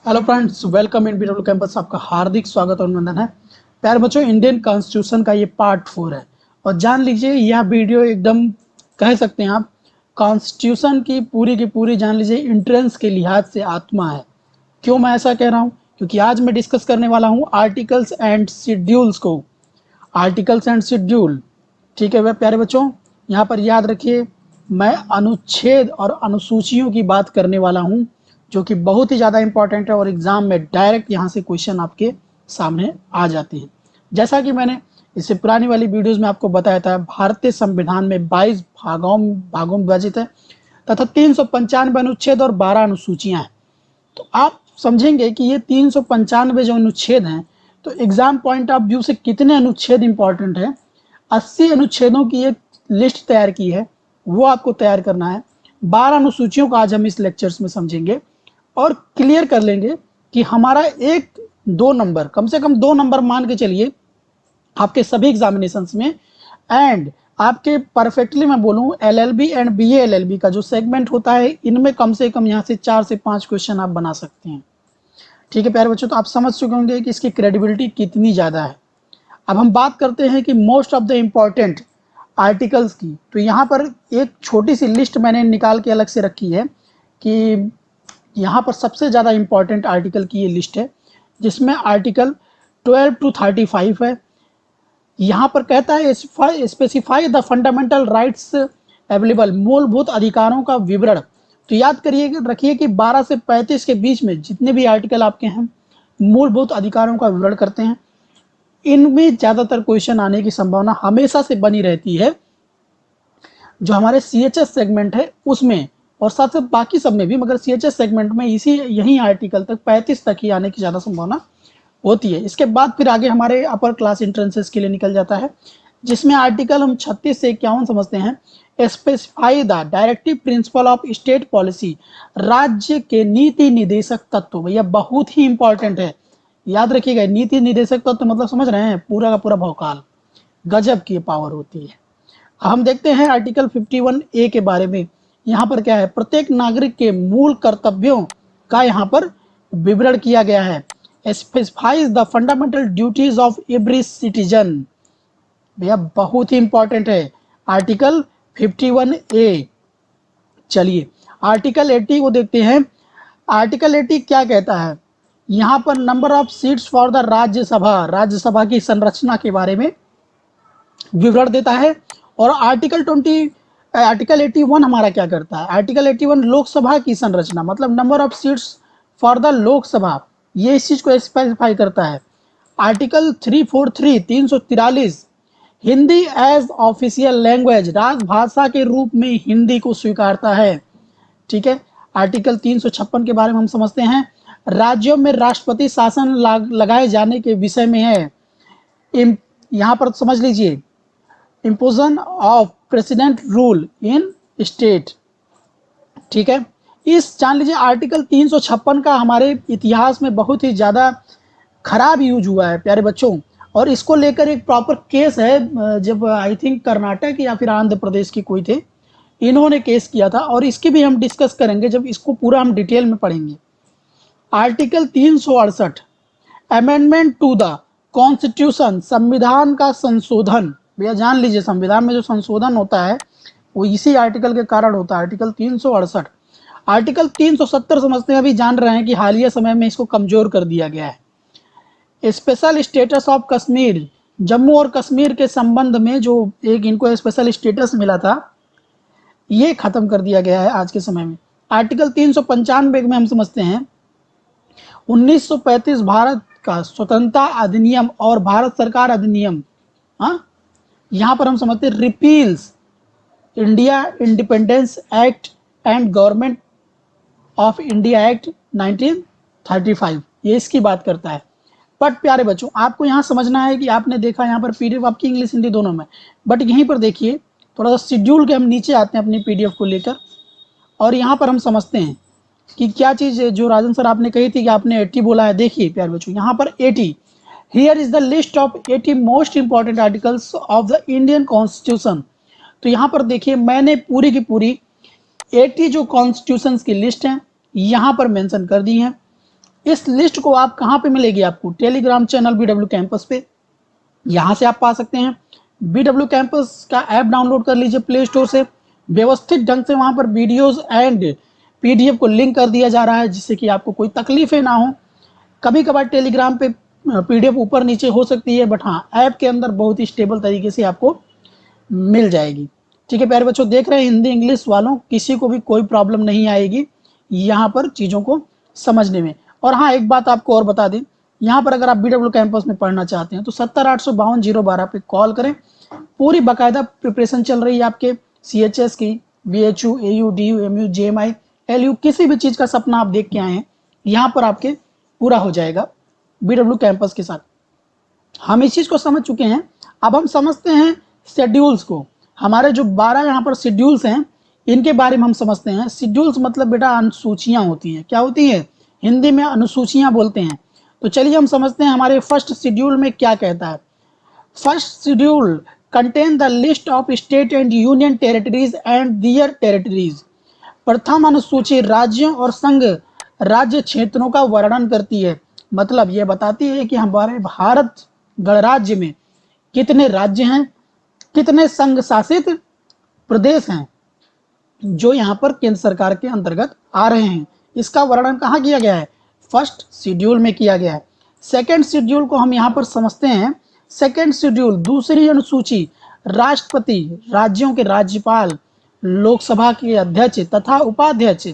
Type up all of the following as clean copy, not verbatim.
Hello friends, welcome in BW campus. आपका हार्दिक स्वागत और अभिनंदन है। प्यारे बच्चों, इंडियन कॉन्स्टिट्यूशन का ये पार्ट 4 है और जान लीजिए यह वीडियो एकदम कह सकते हैं आप कॉन्स्टिट्यूशन की पूरी जान लीजिए एंट्रेंस के लिहाज से आत्मा है। क्यों मैं ऐसा कह रहा हूँ? क्योंकि आज मैं डिस्कस करने वाला हूँ आर्टिकल्स एंड शेड्यूल्स को। आर्टिकल्स एंड शेड्यूल, ठीक है वह प्यारे बच्चों, यहाँ पर याद रखिए मैं अनुच्छेद और अनुसूचियों की बात करने वाला हूँ, जो कि बहुत ही ज़्यादा इंपॉर्टेंट है और एग्जाम में डायरेक्ट यहाँ से क्वेश्चन आपके सामने आ जाते हैं। जैसा कि मैंने इससे पुरानी वाली वीडियोस में आपको बताया था, भारतीय संविधान में 22 भागों में विभाजित है तथा 395 अनुच्छेद और 12 अनुसूचियां हैं। तो आप समझेंगे कि ये 395 जो अनुच्छेद हैं, तो एग्जाम पॉइंट ऑफ व्यू से कितने अनुच्छेद इंपॉर्टेंट है। 80 अनुच्छेदों की एक लिस्ट तैयार की है, वो आपको तैयार करना है। 12 अनुसूचियों को आज हम इस लेक्चर्स में समझेंगे और क्लियर कर लेंगे कि हमारा एक 2 नंबर, कम से कम 2 नंबर मान के चलिए आपके सभी एग्जामिनेशंस में। एंड आपके परफेक्टली मैं बोलूं एलएलबी एंड बीए एलएलबी का जो सेगमेंट होता है, इनमें कम से कम यहाँ से 4 से 5 क्वेश्चन आप बना सकते हैं। ठीक है प्यारे बच्चों, तो आप समझ चुके होंगे कि इसकी क्रेडिबिलिटी कितनी ज़्यादा है। अब हम बात करते हैं कि most of the important articles की। तो यहाँ पर एक छोटी सी लिस्ट मैंने निकाल के अलग से रखी है कि यहाँ पर सबसे ज़्यादा इम्पॉर्टेंट आर्टिकल की ये लिस्ट है, जिसमें आर्टिकल 12 to 35 है। यहाँ पर कहता है specify the fundamental rights available, मूलभूत अधिकारों का विवरण। तो याद करिए रखिए कि 12 से 35 के बीच में जितने भी आर्टिकल आपके हैं मूलभूत अधिकारों का विवरण करते हैं। इनमें ज़्यादातर क्वेश्चन आने की संभावना हमेशा से बनी रहती है, जो हमारे सीएचएस सेगमेंट है उसमें और साथ साथ बाकी सब में भी, मगर सीएचएस सेगमेंट में यही आर्टिकल तक 35 तक ही आने की ज़्यादा संभावना होती है। इसके बाद फिर आगे हमारे अपर क्लास एंट्रेंसेस के लिए निकल जाता है, जिसमें आर्टिकल हम 36 से 51 समझते हैं। Specify the directive principle of state policy, राज्य के नीति निदेशक तत्व। भैया बहुत ही इंपॉर्टेंट है, याद रखिएगा। नीति निदेशक तत्व मतलब समझ रहे हैं, पूरा का पूरा भौकाल, गजब की पावर होती है। हम देखते हैं आर्टिकल 51A के बारे में। यहाँ पर क्या है, प्रत्येक नागरिक के मूल कर्तव्यों का यहाँ पर विवरण किया गया है। Specifies the fundamental duties of every citizen. भैया बहुत ही इंपॉर्टेंट है आर्टिकल 51A। चलिए आर्टिकल 80 को देखते हैं। आर्टिकल 80 क्या कहता है? यहाँ पर number of seats for the Rajya Sabha की संरचना के बारे में विवरण देता है। और आर्टिकल 81 हमारा क्या करता है? आर्टिकल 81 लोकसभा की संरचना, मतलब number of seats for the Lok Sabha, ये इस चीज को स्पेसिफाई करता है। Article 343 Hindi as official language, राजभाषा के रूप में हिंदी को स्वीकारता है। ठीक है। आर्टिकल 356 के बारे में हम समझते हैं। राज्यों में राष्ट्रपति शासन लगाए जाने के विषय में है। यहाँ पर समझ लीजिए, imposition of president rule in state. ठीक है। इस जान लीजिए आर्टिकल 356 का हमारे इतिहास में बहुत ही ज़्यादा खराब यूज हुआ है प्यारे बच्चों, और इसको लेकर एक प्रॉपर केस है। जब आई थिंक कर्नाटक या फिर आंध्र प्रदेश की कोई थे, इन्होंने केस किया था, और इसकी भी हम डिस्कस करेंगे जब इसको पूरा हम डिटेल में पढ़ेंगे। Article 368 amendment to the constitution, संविधान का संशोधन। भैया जान लीजिए संविधान में जो संशोधन होता है वो इसी आर्टिकल के कारण होता है, आर्टिकल 368। आर्टिकल 370 समझते हैं, अभी जान रहे हैं कि हालिया समय में इसको कमजोर कर दिया गया है। Special status of Kashmir, Jammu और कश्मीर के संबंध में जो एक इनको स्पेशल स्टेटस मिला था, ये खत्म कर दिया गया है आज के समय में। आर्टिकल 395 में हम समझते हैं 1935 भारत का स्वतंत्रता अधिनियम और भारत सरकार अधिनियम। हाँ, यहाँ पर हम समझते हैं repeals India Independence Act and Government of India Act 1935, ये इसकी बात करता है। बट प्यारे बच्चों, आपको यहाँ समझना है कि आपने देखा यहाँ पर पीडीएफ आपकी इंग्लिश हिंदी दोनों में, बट यहीं पर देखिए थोड़ा सा शेड्यूल के हम नीचे आते हैं अपनी पीडीएफ को लेकर, और यहाँ पर हम समझते हैं कि क्या चीज़ जो राजन सर आपने कही थी कि आपने 80 बोला है। देखिए प्यारे बच्चों, यहाँ पर 80, here is the list of 80 most important articles of the Indian constitution. तो यहाँ पर देखिए मैंने पूरी की पूरी 80 जो कॉन्स्टिट्यूशन की लिस्ट है यहाँ पर मेंशन कर दी है। इस लिस्ट को आप कहाँ पे मिलेगी, आपको टेलीग्राम चैनल BW कैंपस पे, यहाँ से आप पा सकते हैं। BW कैंपस का ऐप डाउनलोड कर लीजिए प्ले स्टोर से। व्यवस्थित ढंग से वहाँ पर वीडियोस एंड PDF को लिंक कर दिया जा रहा है, जिससे कि आपको कोई तकलीफें ना हो। कभी कभार टेलीग्राम पे PDF ऊपर नीचे हो सकती है, बट हाँ ऐप के अंदर बहुत ही स्टेबल तरीके से आपको मिल जाएगी। ठीक है प्यारे बच्चों, देख रहे हैं हिंदी इंग्लिश वालों, किसी को भी कोई प्रॉब्लम नहीं आएगी यहाँ पर चीज़ों को समझने में। और हाँ एक बात आपको और बता दें, यहाँ पर अगर आप BW कैंपस में पढ़ना चाहते हैं तो 70-852-012 पे कॉल करें। पूरी बाकायदा प्रिपरेशन चल रही है आपके CHS की, BHU, AU, DU, MU, JMI, LU, किसी भी चीज़ का सपना आप देख के आए हैं यहाँ पर आपके पूरा हो जाएगा BW कैंपस के साथ। हम इस चीज़ को समझ चुके हैं, अब हम समझते हैं शेड्यूल्स को। हमारे जो 12 यहाँ पर शेड्यूल्स हैं इनके बारे में हम समझते हैं। शेड्यूल्स मतलब बेटा अनुसूचियाँ होती हैं। क्या होती है, हिंदी में अनुसूचियाँ बोलते हैं। तो चलिए हम समझते हैं हमारे फर्स्ट शेड्यूल में क्या कहता है। First schedule contain the list of state and union territories and their territories. प्रथम अनुसूची राज्यों और संघ राज्य क्षेत्रों का वर्णन करती है। मतलब ये बताती है कि हमारे भारत गणराज्य में कितने राज्य हैं, कितने संघ शासित प्रदेश हैं जो यहाँ पर केंद्र सरकार के अंतर्गत आ रहे हैं। इसका वर्णन कहाँ किया गया है, फर्स्ट शेड्यूल में किया गया है। सेकेंड शेड्यूल को हम यहाँ पर समझते हैं। सेकेंड शेड्यूल दूसरी अनुसूची राष्ट्रपति, राज्यों के राज्यपाल, लोकसभा के अध्यक्ष तथा उपाध्यक्ष,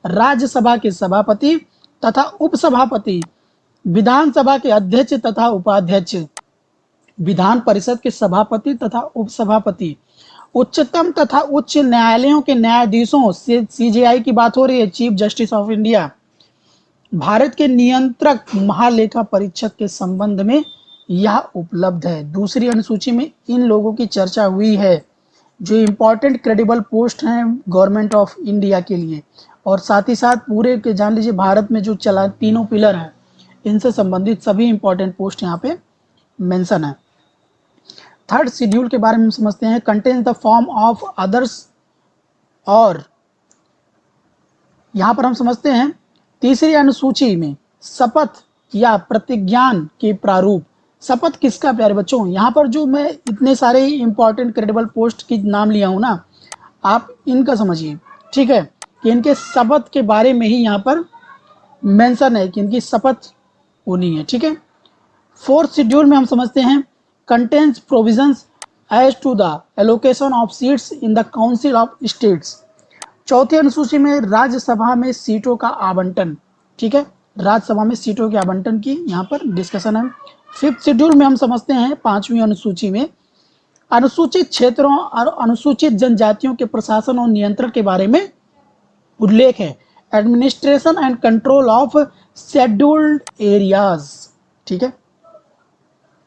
राज्यसभा के सभापति तथा उपसभापति, विधानसभा के अध्यक्ष तथा उपाध्यक्ष, विधान परिषद के सभापति तथा उपसभापति, उच्चतम तथा उच्च न्यायालयों के न्यायाधीशों से CJI की बात हो रही है, chief justice of India, Bharat के नियंत्रक महालेखा परीक्षक के संबंध में यह उपलब्ध है। दूसरी अनुसूची में इन लोगों की चर्चा हुई है जो इंपॉर्टेंट क्रेडिबल पोस्ट हैं गवर्नमेंट ऑफ इंडिया के लिए, और साथ ही साथ पूरे के जान लीजिए भारत में जो चला तीनों पिलर हैं इनसे संबंधित सभी इंपॉर्टेंट पोस्ट यहाँ पे मेंशन है। थर्ड शेड्यूल के बारे में समझते हैं। Contains the form of others, और यहाँ पर हम समझते हैं तीसरी अनुसूची में शपथ या प्रतिज्ञान के प्रारूप। शपथ किसका प्यारे बच्चों, यहाँ पर जो मैं इतने सारे इंपॉर्टेंट क्रेडिबल पोस्ट की नाम लिया हूँ ना, आप इनका समझिए, ठीक है, कि इनके शपथ के बारे में ही यहाँ पर मेंशन है कि इनकी शपथ होनी है। ठीक है। फोर्थ शेड्यूल में हम समझते हैं contains provisions as to the allocation of seats in the council of states. चौथी अनुसूची में राज्यसभा में सीटों का आवंटन, ठीक है, राज्यसभा में सीटों के आवंटन की यहाँ पर डिस्कशन है। फिफ्थ शेड्यूल में हम समझते हैं पांचवी अनुसूची में अनुसूचित क्षेत्रों और अनुसूचित जनजातियों के प्रशासन और नियंत्रण के बारे में उल्लेख है, administration and control of scheduled areas. ठीक है।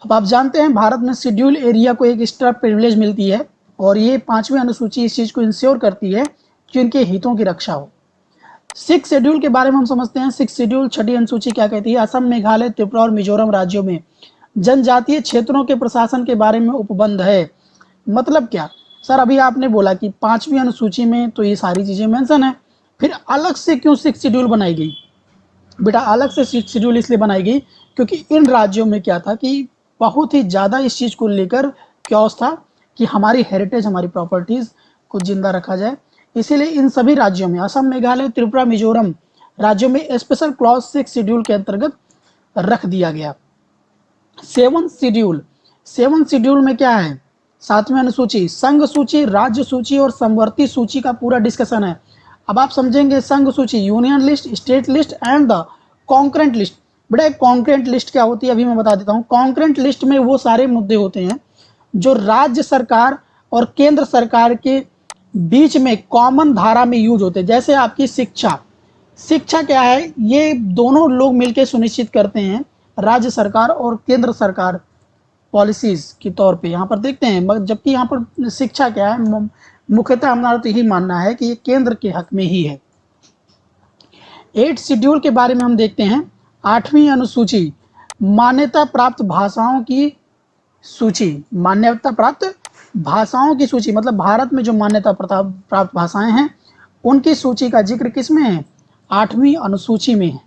अब आप जानते हैं भारत में शेड्यूल एरिया को एक एक्स्ट्रा प्रिविलेज मिलती है और ये पांचवी अनुसूची इस चीज को इंश्योर करती है कि उनके हितों की रक्षा हो। सिक्स शेड्यूल के बारे में हम समझते हैं। सिक्स शेड्यूल छठी अनुसूची क्या कहती है, असम, मेघालय, त्रिपुरा और मिजोरम राज्यों में जनजातीय क्षेत्रों के प्रशासन के बारे में उपबंध है। मतलब क्या सर, अभी आपने बोला कि पांचवी अनुसूची में तो ये सारी चीजें मेंशन है, फिर अलग से क्यों सिक्स शेड्यूल बनाई गई? बेटा अलग से सिक्स शेड्यूल इसलिए बनाई गई क्योंकि इन राज्यों में क्या था कि बहुत ही ज्यादा इस चीज को लेकर क्योस था कि हमारी हेरिटेज, हमारी प्रॉपर्टीज को जिंदा रखा जाए। इसीलिए इन सभी राज्यों में, असम, मेघालय, त्रिपुरा, मिजोरम राज्यों में स्पेशल क्लॉज सिक्स शेड्यूल के अंतर्गत रख दिया गया। सेवन शेड्यूल में क्या है, सातवीं अनुसूची संघ सूची, राज्य सूची और समवर्ती सूची का पूरा डिस्कशन है। अब आप समझेंगे संघ सूची, union list, state list and the concurrent list. बेटा कॉन्करेंट लिस्ट क्या होती है अभी मैं बता देता हूँ। कॉन्करेंट लिस्ट में वो सारे मुद्दे होते हैं जो राज्य सरकार और केंद्र सरकार के बीच में कॉमन धारा में यूज होते हैं। जैसे आपकी शिक्षा क्या है, ये दोनों लोग मिलकर सुनिश्चित करते हैं, राज्य सरकार और केंद्र सरकार पॉलिसीज के तौर पे यहाँ पर देखते हैं। जबकि यहाँ पर शिक्षा क्या है, मुख्यतः हमारा तो यही मानना है कि ये केंद्र के हक में ही है। 8 शेड्यूल के बारे में हम देखते हैं। आठवीं अनुसूची मान्यता प्राप्त भाषाओं की सूची। मान्यता प्राप्त भाषाओं की सूची मतलब भारत में जो मान्यता प्राप्त भाषाएं हैं उनकी सूची का जिक्र किसमें है, 8वीं अनुसूची में है।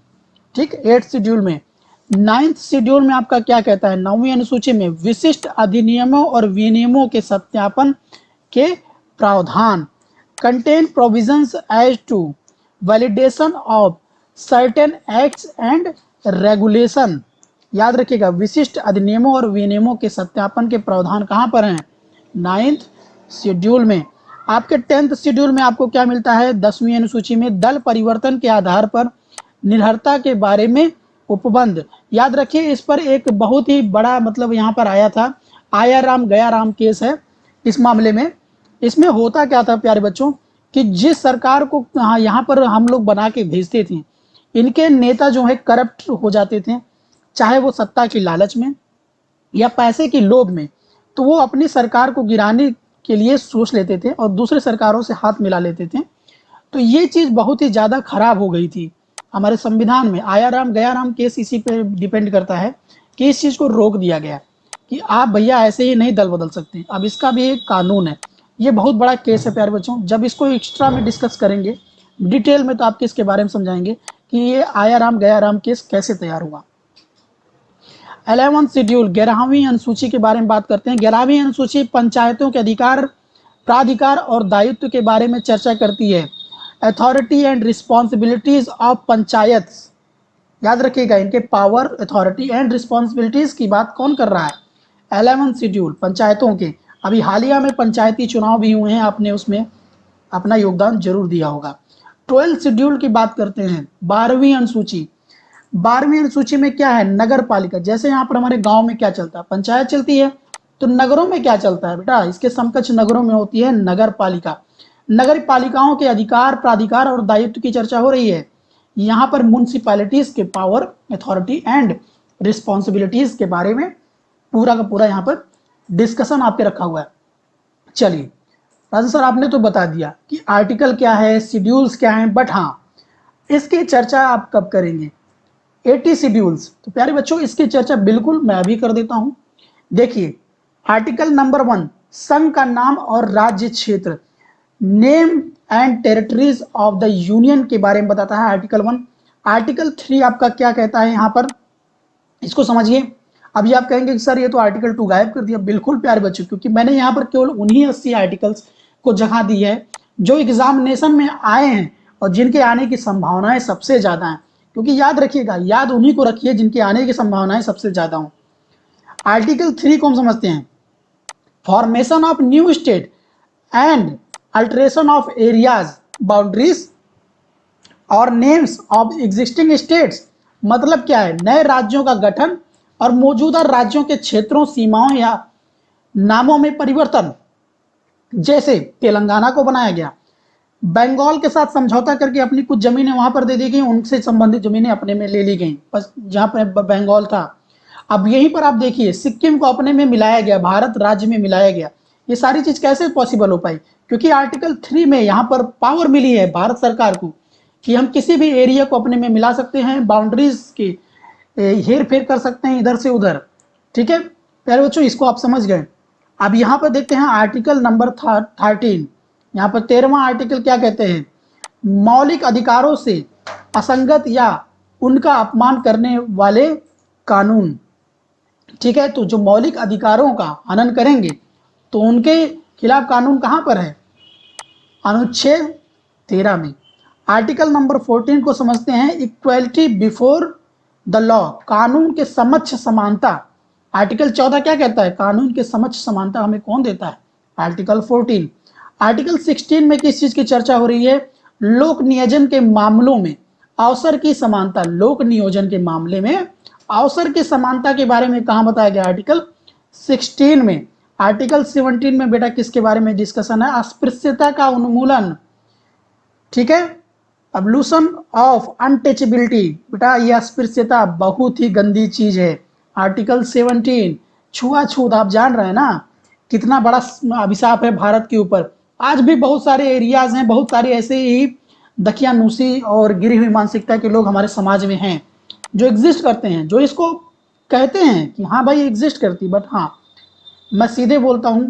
ठीक, 8th शेड्यूल में। 9th शेड्यूल में आपका क्या कहता है, 9वीं अनुसूची में विशिष्ट अधिनियमों और विनियमों के सत्यापन के प्रावधान, contain provisions as to validation of certain acts and regulation. याद रखिएगा, विशिष्ट अधिनियमों और विनियमों के सत्यापन के प्रावधान कहाँ पर हैं, 9th शेड्यूल में। आपके 10th शेड्यूल में आपको क्या मिलता है, 10वीं अनुसूची में दल परिवर्तन के आधार पर निर्भरता के बारे में उपबंध। याद रखिए, इस पर एक बहुत ही बड़ा मतलब यहाँ पर आया था, आया राम गया राम केस है इस मामले में। इसमें होता क्या था प्यारे बच्चों, कि जिस सरकार को यहाँ पर हम लोग बना के भेजते थे, इनके नेता जो है करप्ट हो जाते थे, चाहे वो सत्ता की लालच में या पैसे की लोभ में, तो वो अपनी सरकार को गिराने के लिए सोच लेते थे और दूसरे सरकारों से हाथ मिला लेते थे। तो ये चीज़ बहुत ही ज़्यादा खराब हो गई थी हमारे संविधान में। आया राम गया राम केस इसी पे डिपेंड करता है कि इस चीज़ को रोक दिया गया कि आप भैया ऐसे ही नहीं दल बदल सकते। अब इसका भी एक कानून है, ये बहुत बड़ा केस है प्यारे बच्चों। जब इसको एक्स्ट्रा में डिस्कस करेंगे डिटेल में तो आपको इसके बारे में समझाएंगे कि ये आया राम गया राम केस कैसे तैयार हुआ। 11th शेड्यूल 11वीं अनुसूची के बारे में बात करते हैं। 11वीं अनुसूची पंचायतों के अधिकार, प्राधिकार और दायित्व के बारे में चर्चा करती है। Authority and responsibilities of panchayat, याद रखिएगा, इनके पावर, अथॉरिटी एंड रिस्पॉन्सिबिलिटीज की बात कौन कर रहा है, 11th शेड्यूल पंचायतों के। अभी हालिया में पंचायती चुनाव भी हुए हैं, आपने उसमें अपना योगदान जरूर दिया होगा। 12th शेड्यूल की बात करते हैं, 12वीं अनुसूची। 12वीं अनुसूची में क्या है, नगर पालिका। जैसे यहाँ पर हमारे गांव में क्या चलता है, पंचायत चलती है, तो नगरों में क्या चलता है बेटा, इसके समकक्ष नगरों में होती है नगर पालिका। नगर पालिकाओं के अधिकार, प्राधिकार और दायित्व की चर्चा हो रही है। यहाँ पर म्युनिसिपैलिटीज के पावर, अथॉरिटी एंड रिस्पॉन्सिबिलिटीज के बारे में पूरा का पूरा यहाँ पर डिस्कशन आपके रखा हुआ है। चलिए राजन सर, आपने तो बता दिया कि आर्टिकल क्या है, शेड्यूल्स क्या हैं, बट हाँ, इसकी चर्चा आप कब करेंगे, 80 शेड्यूल्स। तो प्यारे बच्चों, इसकी चर्चा बिल्कुल मैं अभी कर देता हूं। देखिए, आर्टिकल नंबर 1 संघ का नाम और राज्य क्षेत्र, name and territories of the union के बारे में बताता है आर्टिकल 1। आर्टिकल 3 आपका क्या कहता है यहाँ पर, इसको समझिए। अभी आप कहेंगे कि सर ये तो आर्टिकल 2 गायब कर दिया। बिल्कुल प्यारे बच्चों, क्योंकि मैंने यहाँ पर केवल उन्हीं 80 आर्टिकल्स को जगह दी है जो एग्जामिनेशन में आए हैं और जिनके आने की संभावनाएं सबसे ज्यादा हैं। क्योंकि याद रखिएगा, याद उन्हीं को रखिए जिनके आने की संभावनाएं सबसे ज्यादा हों। आर्टिकल 3 को हम समझते हैं, formation of new state and alteration of areas, boundaries और नेम्स ऑफ एग्जिस्टिंग स्टेट्स। मतलब क्या है, नए राज्यों का गठन और मौजूदा राज्यों के क्षेत्रों, सीमाओं या नामों में परिवर्तन। जैसे तेलंगाना को बनाया गया, बंगाल के साथ समझौता करके अपनी कुछ जमीनें वहां पर दे दी गई, उनसे संबंधित जमीनें अपने में ले ली गई, बस जहां पर बंगाल था। अब यहीं पर आप देखिए, सिक्किम को अपने में मिलाया गया, भारत राज्य में मिलाया गया। ये सारी चीज कैसे पॉसिबल हो पाई, क्योंकि आर्टिकल 3 में यहाँ पर पावर मिली है भारत सरकार को कि हम किसी भी एरिया को अपने में मिला सकते हैं, बाउंड्रीज की हेर फेर कर सकते हैं इधर से उधर। ठीक है प्यारे बच्चों, इसको आप समझ गए। अब यहाँ पर देखते हैं आर्टिकल नंबर 13। यहाँ पर 13वां आर्टिकल क्या कहते हैं, मौलिक अधिकारों से असंगत या उनका अपमान करने वाले कानून। ठीक है, तो जो मौलिक अधिकारों का हनन करेंगे तो उनके खिलाफ कानून कहां पर है, अनुच्छेद 13 में। आर्टिकल नंबर 14 को समझते हैं, इक्वलिटी बिफोर द लॉ, कानून के समक्ष समानता। आर्टिकल 14 क्या कहता है, कानून के समक्ष समानता हमें कौन देता है, आर्टिकल 14। आर्टिकल 16 में किस चीज की चर्चा हो रही है, लोक नियोजन के मामलों में अवसर की समानता। लोक नियोजन के मामले में अवसर की समानता के बारे में कहां बताया गया, आर्टिकल 16 में। आर्टिकल 17 में बेटा किसके बारे में डिस्कशन है, अस्पृश्यता का उन्मूलन। ठीक है, अब्लूशन ऑफ अनटचेबिलिटी। बेटा ये अस्पृश्यता बहुत ही गंदी चीज है। आर्टिकल 17 छुआछूत, आप जान रहे हैं ना कितना बड़ा अभिशाप है भारत के ऊपर। आज भी बहुत सारे एरियाज हैं, बहुत सारे ऐसे ही दकियानूसी और गिरी हुई मानसिकता के लोग हमारे समाज में हैं जो एग्जिस्ट करते हैं, जो इसको कहते हैं कि हाँ भाई एग्जिस्ट करती, बट हाँ मैं सीधे बोलता हूं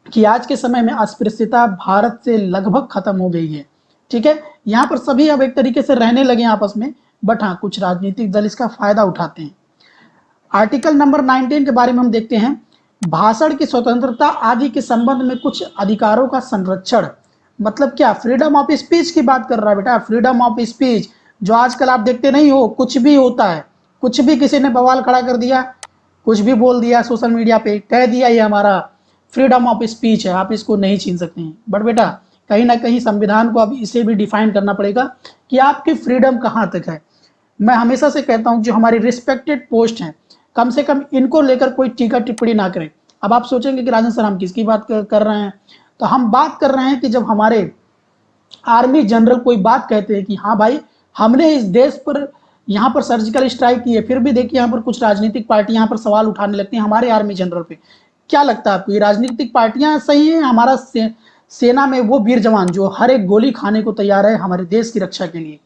कि आज के समय में अस्पृश्यता भारत से लगभग खत्म हो गई है। ठीक है, यहाँ पर सभी अब एक तरीके से रहने लगे आपस में, बट हाँ कुछ राजनीतिक दल इसका फायदा उठाते हैं। आर्टिकल नंबर 19 के बारे में हम देखते हैं। भाषण की स्वतंत्रता आदि के संबंध में कुछ अधिकारों का संरक्षण, मतलब क्या, फ्रीडम ऑफ स्पीच की बात कर रहा है बेटा। फ्रीडम ऑफ स्पीच जो आजकल आप देखते नहीं हो, कुछ भी होता है, कुछ भी किसी ने बवाल खड़ा कर दिया, कुछ भी बोल दिया सोशल मीडिया पे, कह दिया ये हमारा फ्रीडम ऑफ स्पीच है, आप इसको नहीं छीन सकते हैं। बट बेटा कहीं ना कहीं संविधान को अब इसे भी डिफाइन करना पड़ेगा कि आपकी फ्रीडम कहाँ तक है। मैं हमेशा से कहता हूँ जो हमारी रिस्पेक्टेड पोस्ट हैं, कम से कम इनको लेकर कोई टीका टिप्पणी ना करें। अब आप सोचेंगे कि राजन सर हम किसकी बात कर रहे हैं, तो हम बात कर रहे हैं कि जब हमारे आर्मी जनरल कोई बात कहते हैं कि हाँ भाई हमने इस देश पर यहाँ पर सर्जिकल स्ट्राइक की है, फिर भी देखिए यहाँ पर कुछ राजनीतिक पार्टी यहाँ पर सवाल उठाने लगती हैं हमारे आर्मी जनरल पे। क्या लगता है आपको, ये राजनीतिक पार्टियां सही हैं, हमारा सेना में वो वीर जवान जो हर एक गोली खाने को तैयार है हमारे देश की रक्षा के लिए?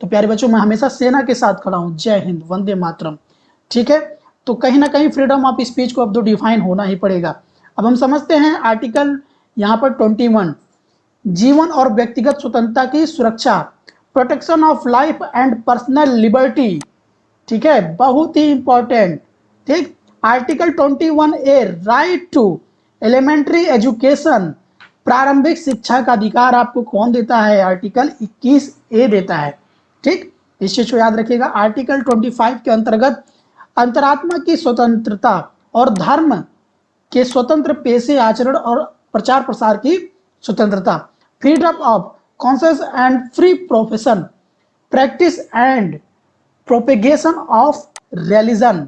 तो प्यारे बच्चों मैं हमेशा सेना के साथ खड़ा हूँ। जय हिंद, वंदे मातरम। ठीक है, तो कहीं ना कहीं फ्रीडम ऑफ स्पीच को अब तो डिफाइन होना ही पड़ेगा। अब हम समझते हैं आर्टिकल यहाँ पर 21, जीवन और व्यक्तिगत स्वतंत्रता की सुरक्षा, protection of life and personal liberty. ठीक है, बहुत ही इंपॉर्टेंट। ठीक, article 21A, right to elementary education, प्रारंभिक शिक्षा का अधिकार आपको कौन देता है? आर्टिकल 21A देता है। ठीक, इस चीज को याद रखिएगा। आर्टिकल 25 के अंतर्गत अंतरात्मा की स्वतंत्रता और धर्म के स्वतंत्र पेशे, आचरण और प्रचार प्रसार की स्वतंत्रता, freedom of conscious and free profession, practice and propagation of religion.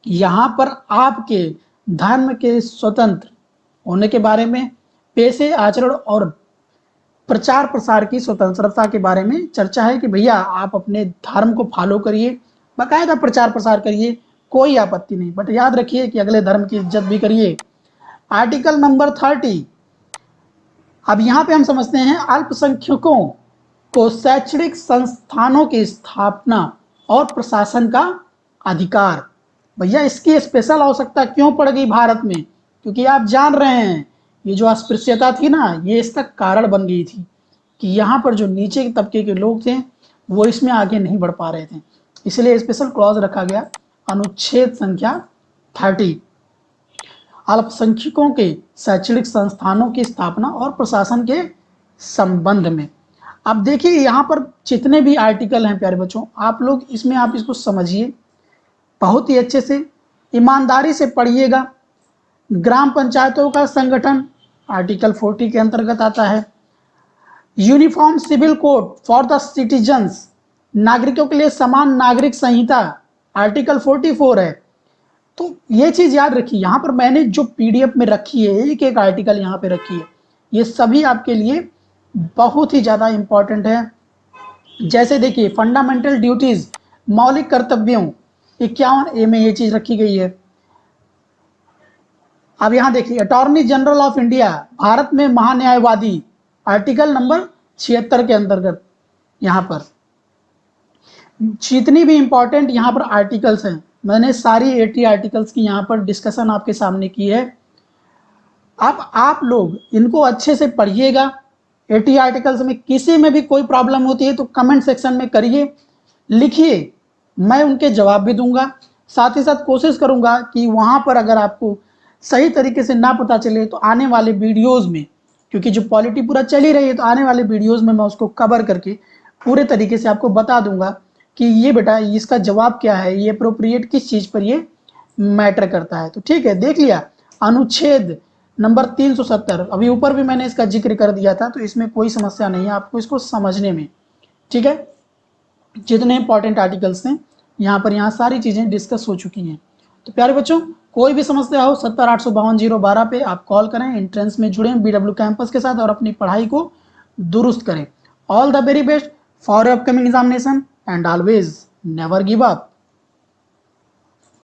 यहाँ पर आपके धर्म के स्वतंत्र होने के बारे में, पेशे, आचरण और प्रचार प्रसार की स्वतंत्रता के बारे में चर्चा है कि भैया आप अपने धर्म को फॉलो करिए, बाकायदा प्रचार प्रसार करिए, कोई आपत्ति नहीं, बट याद रखिए कि अगले धर्म की इज्जत भी करिए। आर्टिकल नंबर 30, अब यहाँ पे हम समझते हैं अल्पसंख्यकों को शैक्षणिक संस्थानों की स्थापना और प्रशासन का अधिकार। भैया इसकी स्पेशल आवश्यकता क्यों पड़ गई भारत में? क्योंकि आप जान रहे हैं ये जो अस्पृश्यता थी ना, ये इसका कारण बन गई थी कि यहाँ पर जो नीचे के तबके के लोग थे वो इसमें आगे नहीं बढ़ पा रहे थे, इसलिए स्पेशल क्लॉज रखा गया अनुच्छेद संख्या 30, अल्पसंख्यकों के शैक्षणिक संस्थानों की स्थापना और प्रशासन के संबंध में। अब देखिए यहाँ पर जितने भी आर्टिकल हैं प्यारे बच्चों, आप लोग इसमें आप इसको समझिए बहुत ही अच्छे से, ईमानदारी से पढ़िएगा। ग्राम पंचायतों का संगठन आर्टिकल 40 के अंतर्गत आता है। Uniform civil code for the citizens, नागरिकों के लिए समान नागरिक संहिता आर्टिकल 44 है। तो ये चीज याद रखिए, यहाँ पर मैंने जो पीडीएफ में रखी है, एक एक आर्टिकल यहाँ पे रखी है, ये सभी आपके लिए बहुत ही ज्यादा इंपॉर्टेंट है। जैसे देखिए फंडामेंटल ड्यूटीज, मौलिक कर्तव्यों, 51A में ये चीज रखी गई है। अब यहाँ देखिए attorney general of India, Bharat में महान्यायवादी, आर्टिकल नंबर 76 के अंतर्गत। यहाँ पर जितनी भी इंपॉर्टेंट यहाँ पर आर्टिकल्स हैं, मैंने सारी 80 आर्टिकल्स की यहाँ पर डिस्कशन आपके सामने की है। अब आप लोग इनको अच्छे से पढ़िएगा। 80 आर्टिकल्स में किसी में भी कोई प्रॉब्लम होती है तो कमेंट सेक्शन में करिए, लिखिए, मैं उनके जवाब भी दूंगा। साथ ही साथ कोशिश करूंगा कि वहां पर अगर आपको सही तरीके से ना पता चले तो आने वाले वीडियोस में, क्योंकि जो पॉलिटी पूरा चल ही रही है, तो आने वाले वीडियोस में मैं उसको कवर करके पूरे तरीके से आपको बता दूंगा कि ये बेटा इसका जवाब क्या है, ये अप्रोप्रिएट किस चीज पर ये मैटर करता है। तो ठीक है, देख लिया अनुच्छेद नंबर 370, अभी ऊपर भी मैंने इसका जिक्र कर दिया था, तो इसमें कोई समस्या नहीं है आपको इसको समझने में। ठीक है, जितने इंपॉर्टेंट आर्टिकल्स हैं यहाँ सारी चीजें डिस्कस हो चुकी हैं। तो प्यारे बच्चों कोई भी समस्या हो 70-852-012 पे आप कॉल करें, एंट्रेंस में जुड़ें BW कैंपस के साथ और अपनी पढ़ाई को दुरुस्त करें। All the very best for upcoming examination and always never give up.